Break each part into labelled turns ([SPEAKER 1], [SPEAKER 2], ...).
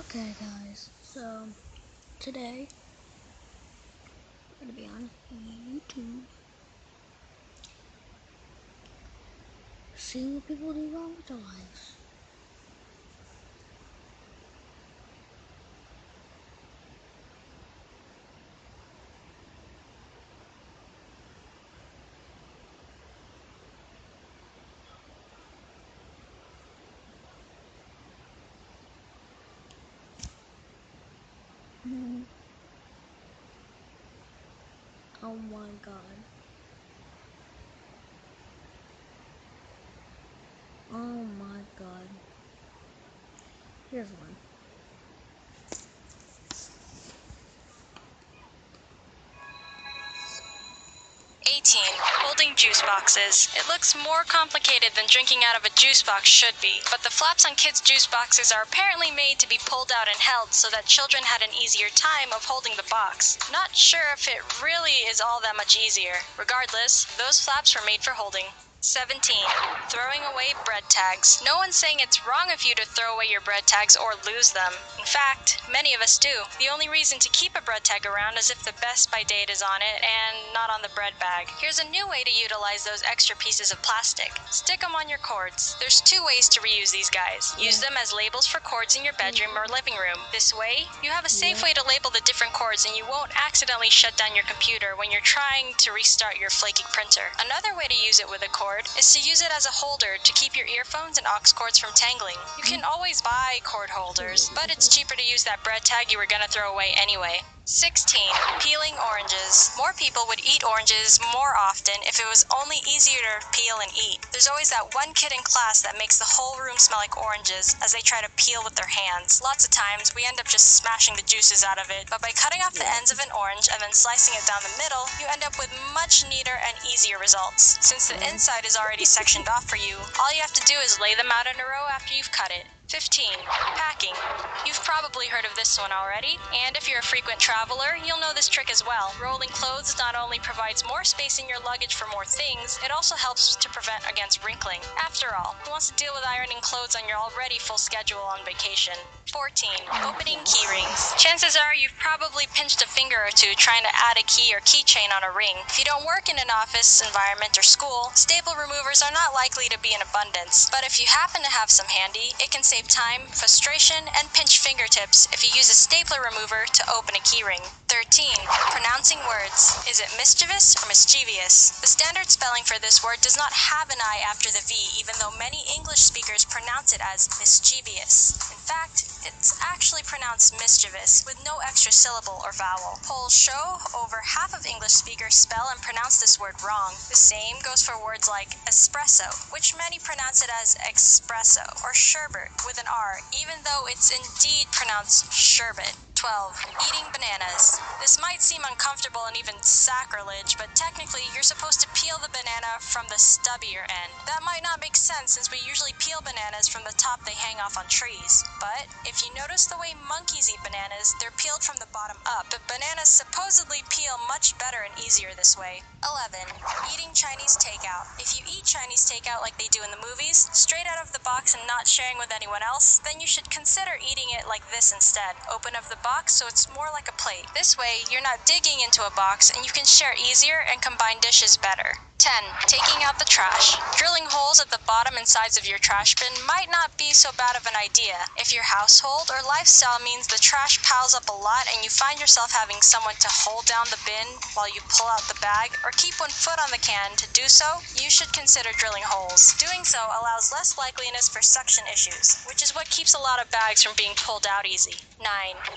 [SPEAKER 1] Okay guys, so today I'm gonna be on YouTube seeing what people do wrong with their lives. Oh my god. Oh my god. Here's one.
[SPEAKER 2] 18. Holding juice boxes. It looks more complicated than drinking out of a juice box should be, but the flaps on kids' juice boxes are apparently made to be pulled out and held so that children had an easier time of holding the box. Not sure if it really is all that much easier. Regardless, those flaps were made for holding. 17. Throwing away bread tags. No one's saying it's wrong of you to throw away your bread tags or lose them. In fact, many of us do. The only reason to keep a bread tag around is if the best by date is on it and not on the bread bag. Here's a new way to utilize those extra pieces of plastic. Stick them on your cords. There's two ways to reuse these guys. Use them as labels for cords in your bedroom or living room. This way, you have a safe way to label the different cords and you won't accidentally shut down your computer when you're trying to restart your flaky printer. Another way to use it with a cord is to use it as a holder to keep your earphones and aux cords from tangling. You can always buy cord holders, but it's cheaper to use that bread tag you were gonna throw away anyway. 16. Peeling oranges. More people would eat oranges more often if it was only easier to peel and eat. There's always that one kid in class that makes the whole room smell like oranges as they try to peel with their hands. Lots of times, we end up just smashing the juices out of it, but by cutting off the ends of an orange and then slicing it down the middle, you end up with much neater and easier results. Since the inside is already sectioned off for you, all you have to do is lay them out in a row after you've cut it. 15. Packing. You've probably heard of this one already, and if you're a frequent traveler, you'll know this trick as well. Rolling clothes not only provides more space in your luggage for more things, it also helps to prevent against wrinkling. After all, who wants to deal with ironing clothes on your already full schedule on vacation? 14. Opening key rings. Chances are you've probably pinched a finger or two trying to add a key or keychain on a ring. If you don't work in an office environment or school, staple removers are not likely to be in abundance, but if you happen to have some handy, it can save time, frustration, and pinch fingertips if you use a stapler remover to open a keyring. 13. Pronouncing words. Is it mischievous or mischievous? The standard spelling for this word does not have an I after the V, even though many English speakers pronounce it as mischievous. In fact, it's actually pronounced mischievous, with no extra syllable or vowel. Polls show over half of English speakers spell and pronounce this word wrong. The same goes for words like espresso, which many pronounce it as espresso, or sherbet with an R, even though it's indeed pronounced sherbet. 12. Eating bananas. This might seem uncomfortable and even sacrilege, but technically you're supposed to peel the banana from the stubbier end. That might not make sense since we usually peel bananas from the top they hang off on trees. But if you notice the way monkeys eat bananas, they're peeled from the bottom up. But bananas supposedly peel much better and easier this way. 11. Eating Chinese takeout. If you eat Chinese takeout like they do in the movies, straight out of the box and not sharing with anyone else, then you should consider eating it like this instead. Open up the box so it's more like a plate. This way, you're not digging into a box and you can share easier and combine dishes better. 10. Taking out the trash. Drilling holes at the bottom and sides of your trash bin might not be so bad of an idea. If your household or lifestyle means the trash piles up a lot and you find yourself having someone to hold down the bin while you pull out the bag or keep one foot on the can to do so, you should consider drilling holes. Doing so allows less likeliness for suction issues, which is what keeps a lot of bags from being pulled out easy. 9.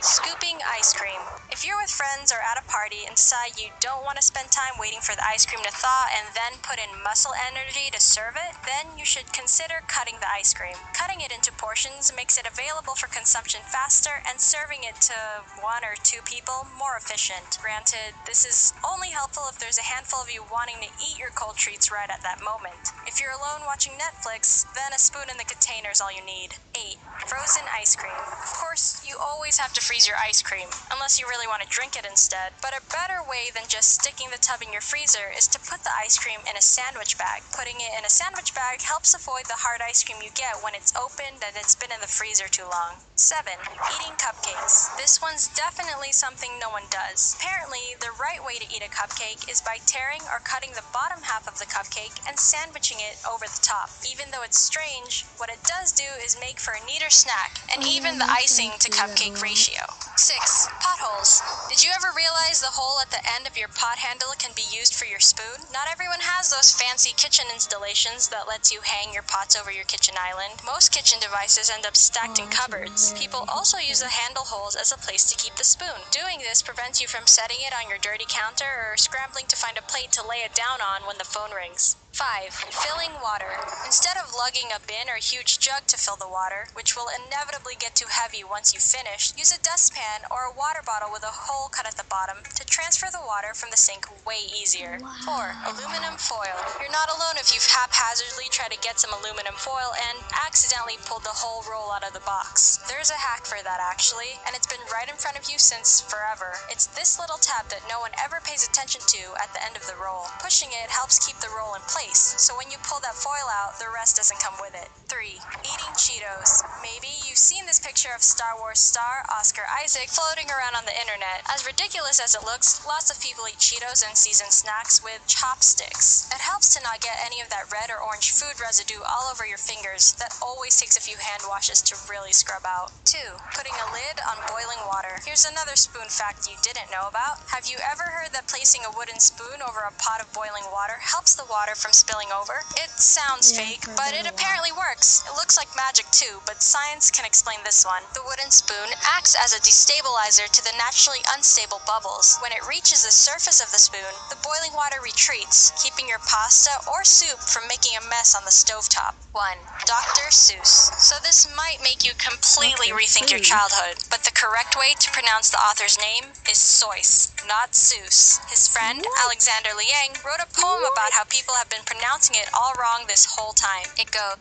[SPEAKER 2] Scooping ice cream. If you're with friends or at a party and decide you don't want to spend time waiting for the ice cream to thaw and then put in muscle energy to serve it, then you should consider cutting the ice cream. Cutting it into portions makes it available for consumption faster and serving it to 1 or 2 people more efficient. Granted, this is only helpful if there's a handful of you wanting to eat your cold treats right at that moment. If you're alone watching Netflix, then a spoon in the container is all you need. 8. Frozen ice cream. Of course, you always have to freeze your ice cream, unless you really want to drink it instead. But a better way than just sticking the tub in your freezer is to put the ice cream in a sandwich bag. Putting it in a sandwich bag helps avoid the hard ice cream you get when it's opened and it's been in the freezer too long. 7. Eating cupcakes. This one's definitely something no one does. Apparently, the right way to eat a cupcake is by tearing or cutting the bottom half of the cupcake and sandwiching it over the top. Even though it's strange, what it does do is make for a neater snack and even the icing to cupcake ratio. 6. Potholes. Did you ever realize the hole at the end of your pot handle can be used for your spoon? Not everyone has those fancy kitchen installations that lets you hang your pots over your kitchen island. Most kitchen devices end up stacked in cupboards. People also use the handle holes as a place to keep the spoon. Doing this prevents you from setting it on your dirty counter or scrambling to find a plate to lay it down on when the phone rings. 5. Filling water. Instead of lugging a bin or huge jug to fill the water, which will inevitably get too heavy once you finish, use a dustpan or a water bottle with a hole cut at the bottom to transfer the water from the sink way easier. 4. Aluminum foil. You're not alone if you've haphazardly tried to get some aluminum foil and accidentally pulled the whole roll out of the box. There's a hack for that actually, and it's been right in front of you since forever. It's this little tab that no one ever pays attention to at the end of the roll. Pushing it helps keep the roll in place, so when you pull that foil out, the rest doesn't come with it. 3. Eating Cheetos. Maybe you've seen this picture of Star Wars star Oscar Isaac floating around on the internet. As ridiculous as it looks, lots of people eat Cheetos and seasoned snacks with chopsticks. It helps to not get any of that red or orange food residue all over your fingers that always takes a few hand washes to really scrub out. 2. Putting a lid on boiling water. Here's another spoon fact you didn't know about. Have you ever heard that placing a wooden spoon over a pot of boiling water helps the water from spilling over? It sounds fake, but it apparently works. It looks like magic too, but science can explain this one. The wooden spoon acts as a destabilizer to the naturally unstable bubbles. When it reaches the surface of the spoon, the boiling water retreats, keeping your pasta or soup from making a mess on the stovetop. 1. Dr. Seuss. So this might make you completely rethink your childhood, but the correct way to pronounce the author's name is Seuss, not Seuss. His friend, Alexander Liang, wrote a poem about how people have been pronouncing it all wrong this whole time. It goes,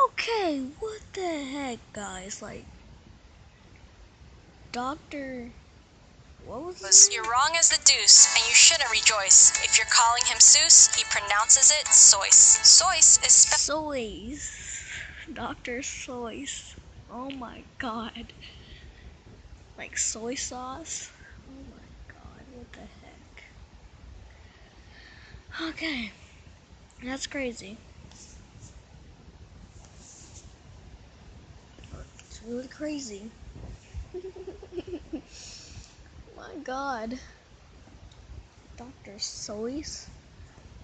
[SPEAKER 1] Okay, what the heck, guys? Like, Doctor... What was his name?
[SPEAKER 2] You're wrong as the deuce, and you shouldn't rejoice. If you're calling him Seuss, he pronounces it Seuss. Seuss is
[SPEAKER 1] Soys. Dr. Soys. Oh my god. Like soy sauce? Oh my god, what the heck? Okay. That's crazy. It's really crazy. My god. Dr. Soys?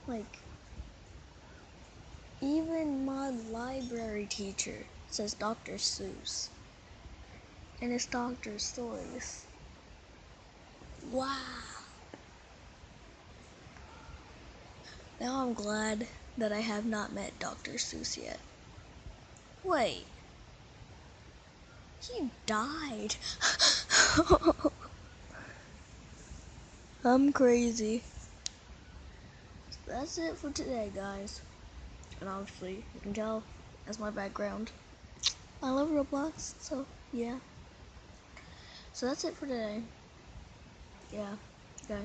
[SPEAKER 1] Like, even my library teacher says Dr. Seuss. And it's Dr. Soys. Wow. Now I'm glad that I have not met Dr. Seuss yet. Wait. He died. I'm crazy. That's it for today, guys. And obviously, you can tell that's my background. I love Roblox, so yeah. So that's it for today. Yeah, okay.